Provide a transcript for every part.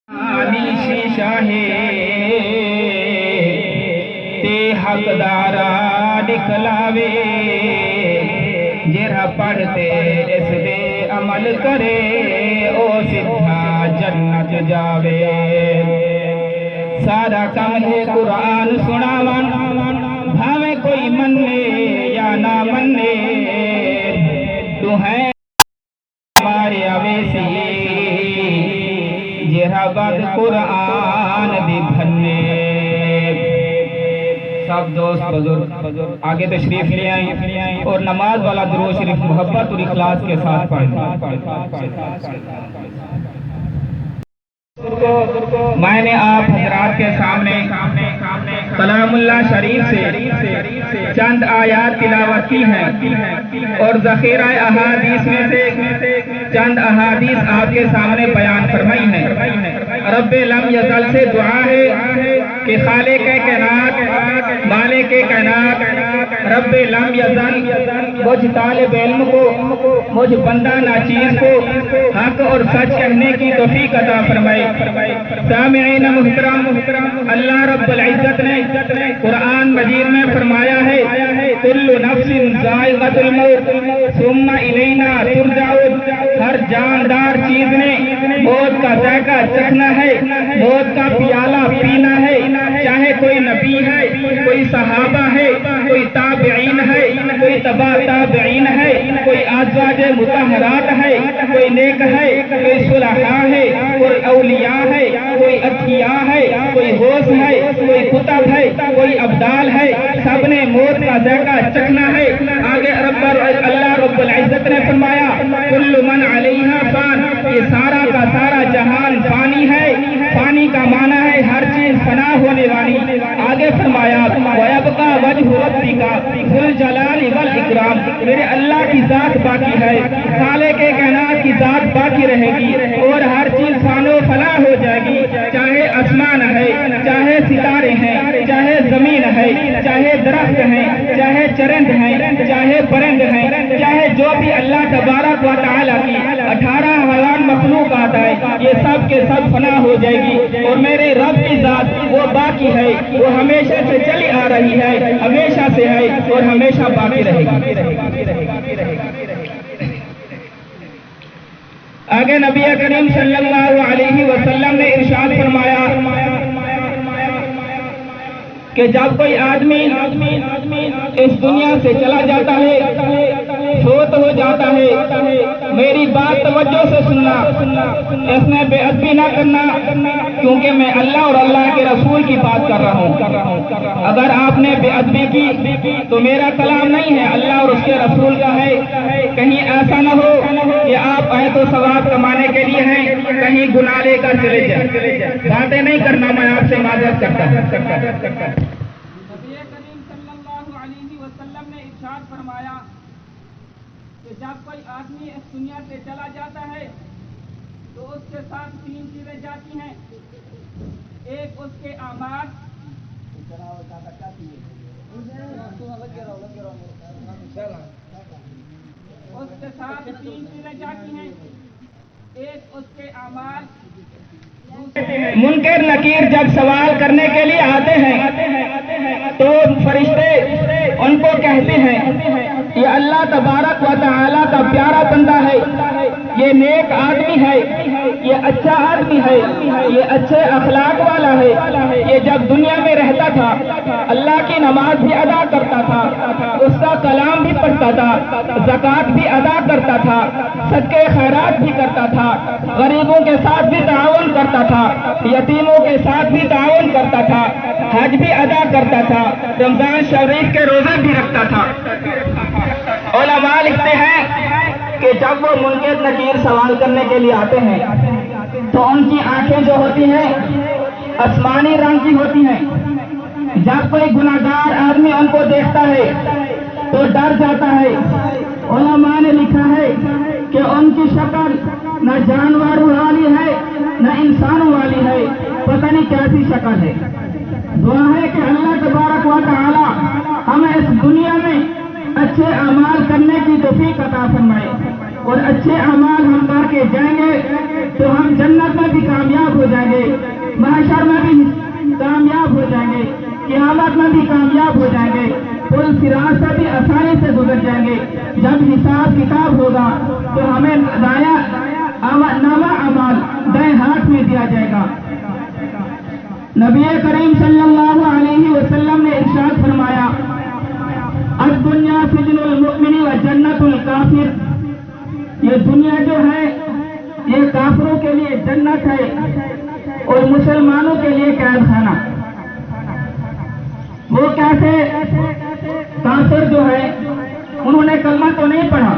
شیشہ تے حقدارا دکھلاوے جرا پڑھتے اس دے عمل کرے او سدھا جنت جاوے سارا کم ہے قرآن سناون بھاوے کوئی مننے یا نہ مننے تو ہے ہمارے اویسی جہاں بد قرآن دی بھنے سب دوست بزرگ آگے تشریف لے آئیں اور نماز والا درود شریف محبت اور اخلاص کے ساتھ پڑھیں۔ میں نے آپ حضرات کے سامنے کلام اللہ شریف سے چند آیات تلاوت کی ہیں اور ذخیرہ احادیث میں سے چند احادیث آپ کے سامنے بیان فرمائی ہیں۔ رب لم یزل سے دعا ہے کہ خالق کائنات مالک کائنات رب لم یزل مجھ طالب علم کو مجھ بندہ ناچیز کو حق اور سچ کہنے کی توفیق عطا فرمائے۔ سامعین محترم اللہ رب العزت نے قرآن مجید میں فرمایا ہے کل نفس ذائقۃ الموت ثم الینا ترجعون، ہر جاندار چیز نے موت کا ذائقہ چکھنا ہے، موت کا پیالہ پینا ہے، چاہے کوئی نبی ہے، کوئی صحابہ ہے، کوئی تابعین ہے، کوئی تبع تابعین ہے، کوئی ازواج مطہرات ہے، کوئی نیک ہے، کوئی صلحاء ہے، کوئی اولیاء ہے، کوئی اتقیاء ہے، کوئی غوث ہے، کوئی قطب ہے، کوئی ابدال ہے، سب نے موت کا ذائقہ چکھنا ہے۔ آگے اللہ رب العزت نے فرمایا کل من علیہا فان، یہ سارا کا سارا جہان فانی ہے، فانی کا معنی ہے ہر چیز فنا ہونے والی۔ آگے فرمایا وَيَبْقَى وَجْهُ رَبِّكَ ذُو الْجَلَالِ وَالْإِكْرَامِ، میرے اللہ کی ذات باقی ہے، خالق کائنات کی ذات باقی رہے گی اور ہر چیز فان و فنا ہو جائے گی، چاہے آسمان ہے، چاہے ستارے ہیں، چاہے زمین ہے، چاہے درخت ہیں، چاہے چرند ہیں، چاہے پرند ہیں، چاہے جو بھی اللہ تبارک و تعالیٰ کی 18 حیوان مخلوقات ہے، یہ سب کے سب فنا ہو جائے گی اور میرے رب کی ذات وہ باقی ہے، وہ ہمیشہ سے چلی آ رہی ہے، ہمیشہ سے ہے اور ہمیشہ باقی رہے گی۔ آگے نبی کریم صلی اللہ علیہ وسلم نے ارشاد فرمایا کہ جب کوئی آدمی اس دنیا سے چلا جاتا ہے، فوت ہو جاتا ہے، میری بات توجہ سے سننا، اس میں بے ادبی نہ کرنا، کیونکہ میں اللہ اور اللہ کے رسول کی بات کر رہا ہوں۔ اگر آپ نے بے ادبی کی تو میرا کلام نہیں ہے، اللہ اور اس کے رسول کا ہے۔ کہیں ایسا نہ ہو کہ آپ آئے تو ثواب کمانے کے لیے ہیں، کہیں گناہ لے کر چلے جائیں۔ باتیں نہیں کرنا، میں آپ سے معذرت کرتا ہوں۔ نبی کریم صلی اللہ علیہ وسلم نے ارشاد فرمایا کہ جب کوئی آدمی اس دنیا سے چلا جاتا ہے تو اس کے ساتھ 3 چیزیں جاتی ہیں، ایک اس کے اعمال، اس کے ساتھ 3 چیزیں جاتی ہیں، ایک اس کے اعمال۔ منکر نکیر جب سوال کرنے کے لیے آتے ہیں تو فرشتے ان کو کہتے ہیں یہ اللہ تبارک و تعالیٰ کا پیارا بندہ ہے، یہ نیک آدمی ہے، یہ اچھا آدمی ہے، یہ اچھے اخلاق والا ہے، یہ جب دنیا میں رہتا تھا اللہ کی نماز بھی ادا کرتا تھا، اس کا کلام بھی پڑھتا تھا، زکوٰۃ بھی ادا کرتا تھا، صدقے خیرات بھی کرتا تھا، غریبوں کے ساتھ بھی تعاون کرتا تھا، یتیموں کے ساتھ بھی تعاون کرتا تھا، حج بھی ادا کرتا تھا، رمضان شریف کے روزے بھی رکھتا تھا۔ علماء لکھتے ہیں کہ جب وہ منکر نکیر سوال کرنے کے لیے آتے ہیں تو ان کی آنکھیں جو ہوتی ہیں آسمانی رنگ کی ہوتی ہیں۔ جب کوئی گناہگار آدمی ان کو دیکھتا ہے تو ڈر جاتا ہے۔ علماء نے لکھا ہے کہ ان کی شکل نہ جانوروں والی ہے نہ انسانوں والی ہے، پتہ نہیں کیسی شکل ہے۔ دعا ہے کہ اللہ تبارک و تعالی ہمیں اس دنیا میں اچھے اعمال کرنے کی توفیق عطا فرمائے۔ اور اچھے اعمال ہم کر کے جائیں گے تو ہم جنت میں بھی کامیاب ہو جائیں گے، محشر میں بھی کامیاب ہو جائیں گے، قیامت میں بھی کامیاب ہو جائیں گے، پل صراط سے بھی آسانی سے گزر جائیں گے۔ جب حساب کتاب ہوگا تو ہمیں نامہ اعمال دائیں ہاتھ میں دیا جائے گا۔ نبی کریم صلی اللہ علیہ وسلم نے ارشاد فرمایا، الدنیا سجن المؤمن و جنت الکافر، یہ دنیا جو ہے یہ کافروں کے لیے جنت ہے اور مسلمانوں کے لیے قید خانہ۔ وہ کیسے؟ کافر جو ہے انہوں نے کلمہ تو نہیں پڑھا،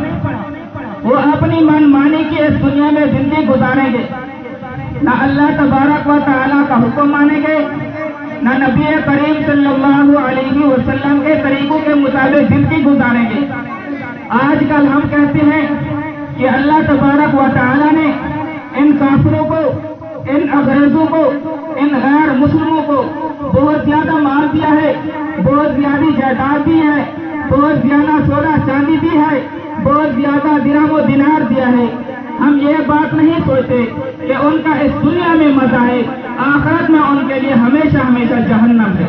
وہ اپنی من مانی کی اس دنیا میں زندگی گزاریں گے، نہ اللہ تبارک و تعالیٰ کا حکم مانیں گے، نہ نبی کریم صلی اللہ علیہ وسلم کے طریقوں کے مطابق زندگی گزاریں گے۔ آج کل ہم کہتے ہیں کہ اللہ تبارک و تعالیٰ نے ان کافروں کو، ان انگریزوں کو، ان غیر مسلموں کو بہت زیادہ مال دیا ہے، بہت زیادہ جائیداد دی ہے، بہت زیادہ سونا چاندی دی ہے، بہت زیادہ درہم و دینار دیا ہے۔ ہم یہ بات نہیں سوچتے کہ ان کا اس دنیا میں مزہ ہے، آخرت میں ان کے لیے ہمیشہ ہمیشہ جہنم ہے۔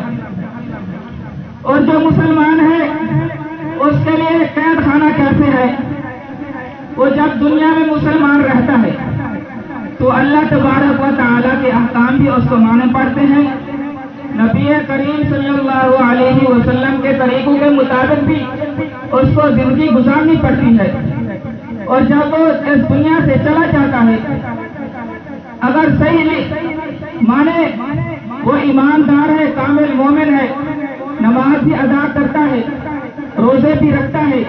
اور جو مسلمان ہے اس کے لیے قید خانہ کیسے ہے؟ وہ جب دنیا میں مسلمان رہتا ہے تو اللہ تبارک و تعالیٰ کے احکام بھی اس کو ماننے پڑتے ہیں، نبی کریم صلی اللہ علیہ وسلم کے طریقوں کے مطابق بھی اس کو زندگی گزارنی پڑتی ہے۔ اور جب وہ اس دنیا سے چلا جاتا ہے، اگر صحیح مانے وہ ایماندار ہے، کامل مومن ہے، نماز بھی ادا کرتا ہے، روزے بھی رکھتا ہے،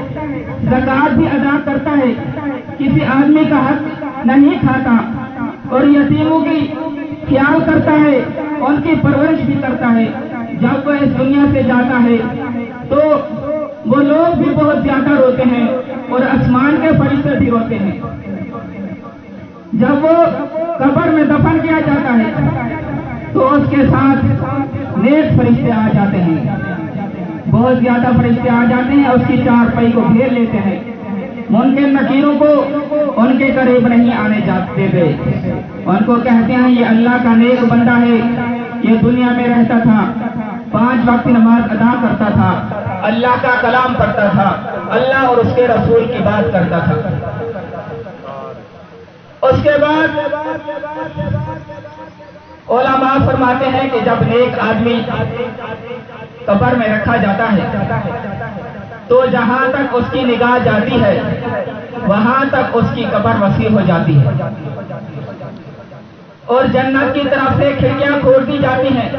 زکوٰۃ بھی ادا کرتا ہے، کسی آدمی کا حق نہیں کھاتا اور یتیموں کی خیال کرتا ہے، ان کی پرورش بھی کرتا ہے، جب وہ اس دنیا سے جاتا ہے تو وہ لوگ بھی بہت زیادہ روتے ہیں اور آسمان کے فرشتے بھی روتے ہیں۔ جب وہ قبر میں دفن کیا جاتا ہے تو اس کے ساتھ نیک فرشتے آ جاتے ہیں، بہت زیادہ فرشتے آ جاتے ہیں، اس کی چارپائی کو گھیر لیتے ہیں، منکر نکیروں کو ان کے قریب نہیں آنے جاتے تھے، ان کو کہتے ہیں یہ اللہ کا نیک بندہ ہے، یہ دنیا میں رہتا تھا، 5 وقت نماز ادا کرتا تھا، اللہ کا کلام پڑھتا تھا، اللہ اور اس کے رسول کی بات کرتا تھا۔ اس کے بعد علماء فرماتے ہیں کہ جب نیک آدمی قبر میں رکھا جاتا ہے تو جہاں تک اس کی نگاہ جاتی ہے وہاں تک اس کی قبر وسیع ہو جاتی ہے، اور جنت کی طرف سے کھڑکیاں کھول دی جاتی ہیں،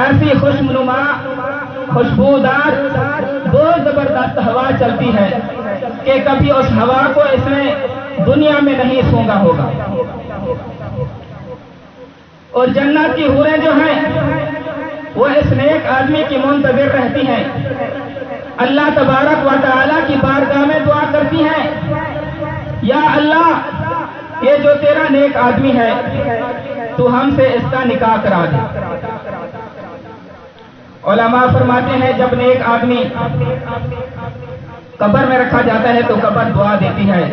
ایسی خوشنما خوشبودار بہت زبردست ہوا چلتی ہے کہ کبھی اس ہوا کو اس نے دنیا میں نہیں سونگا ہوگا۔ اور جنت کی حوریں جو ہیں وہ اس نیک آدمی کی منتظر رہتی ہیں، اللہ تبارک و تعالیٰ کی بارگاہ میں دعا کرتی ہیں، یا اللہ یہ جو تیرا نیک آدمی ہے تو ہم سے اس کا نکاح کرا دے۔ علماء فرماتے ہیں جب نیک آدمی قبر میں رکھا جاتا ہے تو قبر دعا دیتی ہے،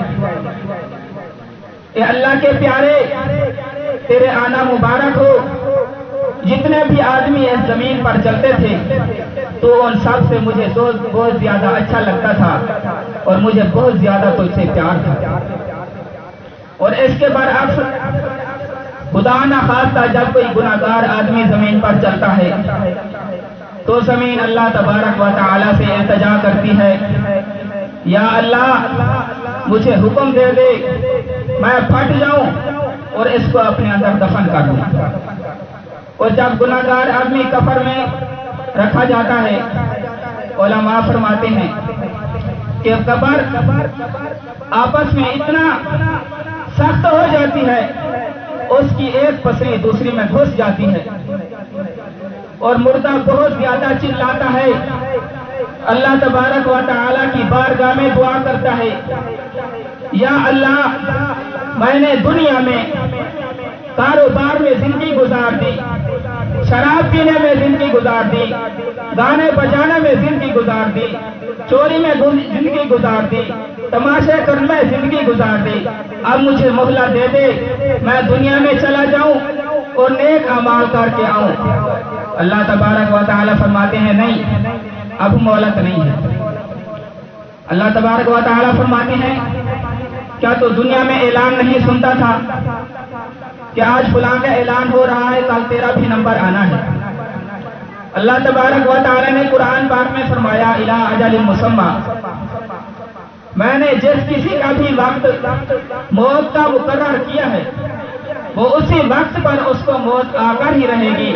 اے اللہ کے پیارے تیرے آنا مبارک ہو، جتنے بھی آدمی اس زمین پر چلتے تھے تو ان سب سے مجھے بہت زیادہ اچھا لگتا تھا اور مجھے بہت زیادہ تجھ سے پیار تھا، اور اس کے برعکس خدا نہ خواستہ جب کوئی گناہگار آدمی زمین پر چلتا ہے تو زمین اللہ تبارک و تعالیٰ سے التجا کرتی ہے، یا اللہ مجھے حکم دے دے میں پھٹ جاؤں اور اس کو اپنے اندر دفن کر دوں۔ اور جب گناہگار آدمی قبر میں رکھا جاتا ہے، علماء فرماتے ہیں کہ قبر آپس میں اتنا سخت ہو جاتی ہے، اس کی ایک پسلی دوسری میں گھس جاتی ہے اور مردہ بہت زیادہ چلاتا ہے، اللہ تبارک و تعالیٰ کی بارگاہ میں دعا کرتا ہے، یا اللہ میں نے دنیا میں کاروبار میں زندگی گزار دی، شراب پینے میں زندگی گزار دی، گانے بجانے میں زندگی گزار دی، چوری میں زندگی گزار دی، تماشے کر میں زندگی گزار دی، اب مجھے مہلت دے دے، میں دنیا میں چلا جاؤں اور نیک اعمال کر کے آؤں۔ اللہ تبارک و تعالیٰ فرماتے ہیں نہیں، اب مہلت نہیں ہے۔ اللہ تبارک و تعالیٰ فرماتے ہیں کیا تو دنیا میں اعلان نہیں سنتا تھا کہ آج فلاں کا اعلان ہو رہا ہے، کل تیرا بھی نمبر آنا ہے۔ اللہ تبارک و تعالیٰ نے قرآن پاک میں فرمایا الی اجل مسمی، میں نے جس کسی کا بھی وقت موت کا مقرر کیا ہے وہ اسی وقت پر اس کو موت آ کر ہی رہے گی،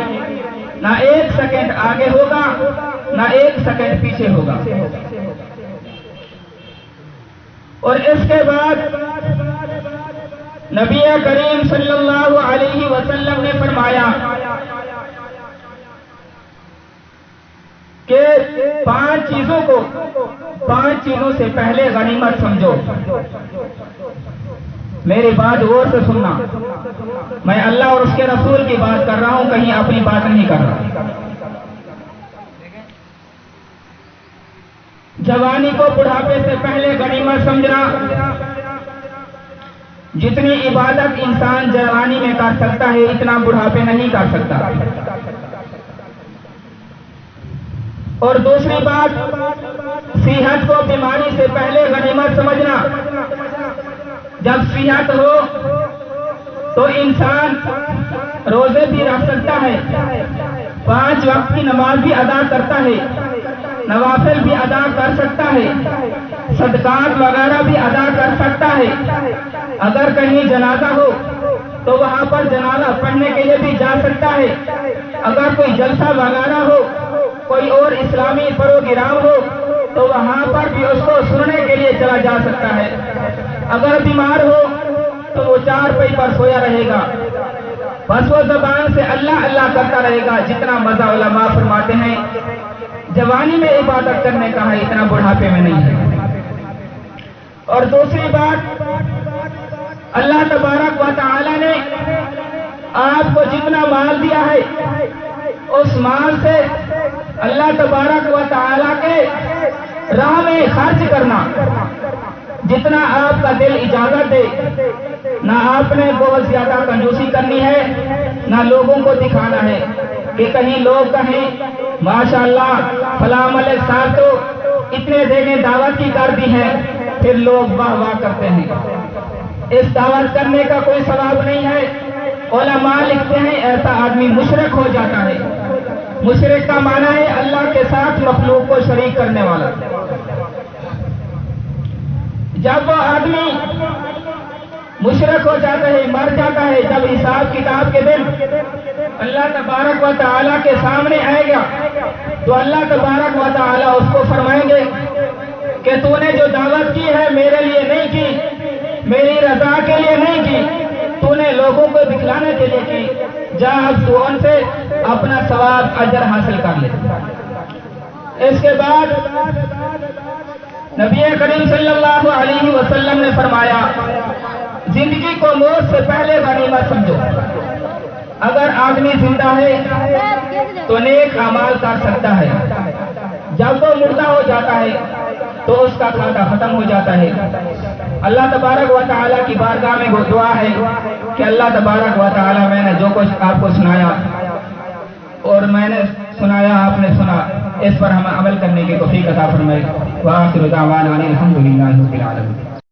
نہ ایک سیکنڈ آگے ہوگا نہ ایک سیکنڈ پیچھے ہوگا۔ اور اس کے بعد نبی کریم صلی اللہ علیہ وسلم نے فرمایا کہ پانچ چیزوں سے پہلے غنیمت سمجھو۔ میری بات غور سے سننا، میں اللہ اور اس کے رسول کی بات کر رہا ہوں، کہیں اپنی بات نہیں کر رہا۔ جوانی کو بڑھاپے سے پہلے غنیمت سمجھنا، جتنی عبادت انسان جوانی میں کر سکتا ہے اتنا بڑھاپے نہیں کر سکتا۔ اور دوسری بات، صحت کو بیماری سے پہلے غنیمت سمجھنا۔ جب صحت ہو تو انسان روزے بھی رکھ سکتا ہے، 5 وقت کی نماز بھی ادا کرتا ہے، نوافل بھی ادا کر سکتا ہے، صدقات وغیرہ بھی ادا کر سکتا ہے۔ اگر کہیں جنازہ ہو تو وہاں پر جنازہ پڑھنے کے لیے بھی جا سکتا ہے۔ اگر کوئی جلسہ وغیرہ ہو، کوئی اور اسلامی پروگرام ہو تو وہاں پر بھی اس کو سننے کے لیے چلا جا سکتا ہے۔ اگر بیمار ہو تو وہ چارپائی پر سویا رہے گا، بس وہ زبان سے اللہ اللہ کرتا رہے گا۔ جتنا مزہ علماء فرماتے ہیں جوانی میں عبادت کرنے کا ہے اتنا بڑھاپے میں نہیں ہے۔ اور دوسری بات، اللہ تبارک و تعالی نے آپ کو جتنا مال دیا ہے اس مال سے اللہ تبارک و تعالی کے راہ میں خرچ کرنا، جتنا آپ کا دل اجازت دے۔ نہ آپ نے بہت زیادہ کنجوسی کرنی ہے، نہ لوگوں کو دکھانا ہے کہ کہیں لوگ کہیں ماشاءاللہ فلاں ملک صاحب تو اتنے دینے دعوت کی کر دی ہے، پھر لوگ واہ واہ کرتے ہیں۔ اس دعوت کرنے کا کوئی ثواب نہیں ہے۔ علماء لکھتے ہیں ایسا آدمی مشرک ہو جاتا ہے۔ مشرک کا معنی ہے اللہ کے ساتھ مخلوق کو شریک کرنے والا۔ جب وہ آدمی مشرک ہو جاتا ہے، مر جاتا ہے، جب حساب کتاب کے دن اللہ تبارک و تعالیٰ کے سامنے آئے گا تو اللہ تبارک و تعالیٰ اس کو فرمائیں گے کہ تو نے جو دعوت کی ہے میرے لیے نہیں کی، میری رضا کے لیے نہیں کی، تو نے لوگوں کو دکھلانے کے لیے کی، جا اب تو ان سے اپنا ثواب اجر حاصل کر لے۔ اس کے بعد نبی کریم صلی اللہ علیہ وسلم نے فرمایا زندگی کو موت سے پہلے غنیمت سمجھو۔ اگر آدمی زندہ ہے تو نیک اعمال کر سکتا ہے، جب وہ مردہ ہو جاتا ہے تو اس کا کھاتا ختم ہو جاتا ہے۔ اللہ تبارک و تعالیٰ کی بارگاہ میں وہ دعا ہے کہ اللہ تبارک و تعالیٰ میں نے جو کچھ آپ کو سنایا اور میں نے سنایا آپ نے سنا، اس پر ہمیں عمل کرنے کی توفیق عطا فرمائے۔ وآخر دعوانا الحمدللہ رب العالمین۔